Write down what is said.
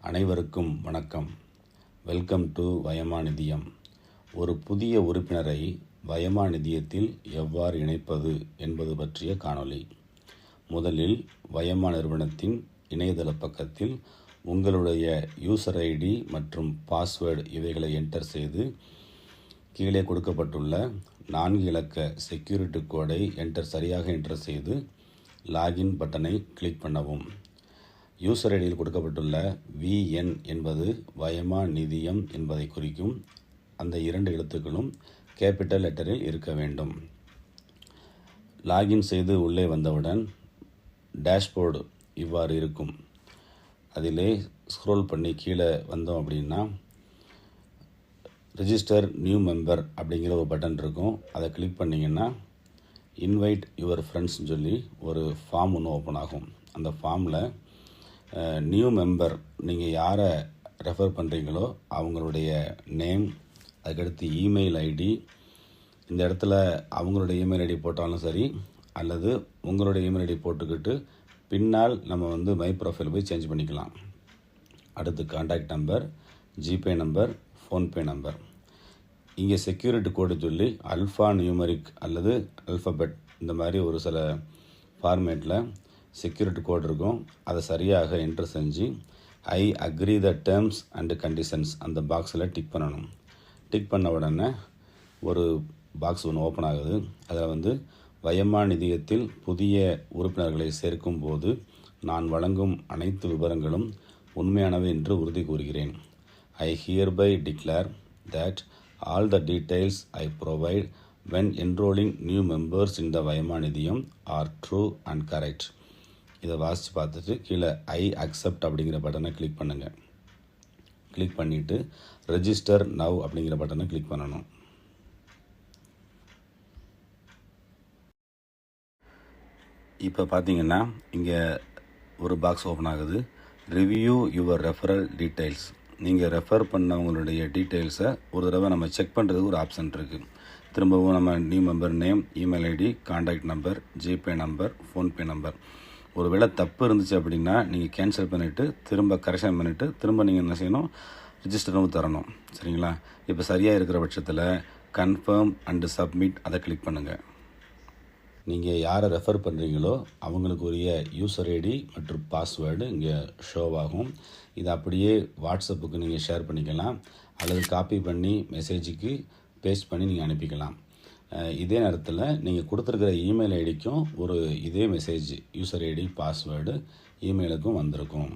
அனைவருக்கும் வணக்கம். Welcome to வயமா நிதியம். ஒரு புதிய உறுப்பினரை வயமா நிதியத்தில் எவ்வாறு இணைப்பது என்பது பற்றிய காணொளி. முதலில் வயமா நிறுவனத்தின் இணையதள பக்கத்தில் உங்களுடைய யூசர் ஐடி மற்றும் பாஸ்வேர்டு இவைகளை என்டர் செய்து கீழே கொடுக்கப்பட்டுள்ள 4 இலக்க செக்யூரிட்டி கோடை சரியாக என்டர் செய்து லாகின் பட்டனை கிளிக் பண்ணவும். யூசர் ஐடியில் கொடுக்கப்பட்டுள்ள VN என்பது வயமா நிதியம் என்பதை குறிக்கும். அந்த 2 எழுத்துக்களும் கேபிட்டல் லெட்டரில் இருக்க வேண்டும். லாகின் செய்து உள்ளே வந்தவுடன் டேஷ்போர்டு இவ்வாறு இருக்கும். அதிலே ஸ்க்ரோல் பண்ணி கீழே வந்தோம் அப்படின்னா ரெஜிஸ்டர் நியூ மெம்பர் அப்படிங்கிற ஒரு பட்டன் இருக்கும். அதை கிளிக் பண்ணிங்கன்னா இன்வைட் யுவர் ஃப்ரெண்ட்ஸ்னு சொல்லி ஒரு ஃபார்ம் ஒன்று ஓப்பன் ஆகும். அந்த ஃபார்மில் நியூ மெம்பர் நீங்கள் யாரை ரெஃபர் பண்ணுறீங்களோ அவங்களுடைய நேம், அதுக்கடுத்து இமெயில் ஐடி, இந்த இடத்துல அவங்களுடைய இமெயில் ஐடி போட்டாலும் சரி அல்லது உங்களுடைய இமெயில் ஐடி போட்டுக்கிட்டு பின்னால் நம்ம மை ப்ரொஃபைல் போய் சேஞ்ச் பண்ணிக்கலாம். அடுத்து contact number, GPay number, PhonePe number. இங்கே செக்யூரிட்டி கோடு சொல்லி அல்ஃபா நியூமரிக் அல்லது அல்ஃபபெட் இந்த மாதிரி ஒரு சில ஃபார்மேட்டில் செக்யூரிட்டி கோட் இருக்கும். அதை சரியாக என்டர் செஞ்சு I agree the terms and conditions அந்த பாக்ஸில் டிக் பண்ணணும். டிக் பண்ண உடனே ஒரு பாக்ஸ் ஒன்று ஓப்பன் ஆகுது. அதில் வயமா நிதியத்தில் புதிய உறுப்பினர்களை சேர்க்கும் போது நான் வழங்கும் அனைத்து விவரங்களும் உண்மையானவை என்று உறுதி கூறுகிறேன். ஐ ஹியர்பை declare that all the details I provide when enrolling new members in the வயமா நிதியம் are true and correct. இதை வாசித்து பார்த்துட்டு கீழே ஐ அக்செப்ட் அப்படிங்கிற பட்டனை கிளிக் பண்ணுங்கள். கிளிக் பண்ணிவிட்டு ரெஜிஸ்டர் நவ் அப்படிங்கிற பட்டனை கிளிக் பண்ணணும். இப்போ பார்த்தீங்கன்னா இங்கே ஒரு பாக்ஸ் ஓப்பன் ஆகுது. Review your referral details. நீங்கள் ரெஃபர் பண்ணவங்களுடைய டீட்டெயில்ஸை ஒரு தடவை நம்ம செக் பண்ணுறதுக்கு ஒரு ஆப்ஷன் இருக்குது. திரும்பவும் நம்ம new member name, email ID, contact number, GPay number, PhonePe number. ஒரு வேளை தப்பு இருந்துச்சு அப்படின்னா நீங்கள் கேன்சல் பண்ணிவிட்டு திரும்ப கரெக்ஷன் பண்ணிவிட்டு திரும்ப நீங்கள் என்ன செய்யணும், ரிஜிஸ்டரும் தரணும். சரிங்களா? இப்போ சரியாக இருக்கிற பட்சத்தில் கன்ஃபர்ம் அண்டு சப்மிட் அதை கிளிக் பண்ணுங்கள். நீங்கள் யாரை ரெஃபர் பண்ணுறீங்களோ அவங்களுக்கு உரிய யூசர் ஐடி மற்றும் பாஸ்வேர்டு இங்கே ஷோவாகும். இதை அப்படியே வாட்ஸ்அப்புக்கு நீங்கள் ஷேர் பண்ணிக்கலாம் அல்லது காப்பி பண்ணி மெசேஜுக்கு பேஸ்ட் பண்ணி நீங்கள் அனுப்பிக்கலாம். இதே நேரத்தில் நீங்கள் கொடுத்துருக்கிற இமெயில் ஐடிக்கும் இதே மெசேஜ் யூசர் ஐடி பாஸ்வேர்டு இமெயிலுக்கும் வந்திருக்கும்.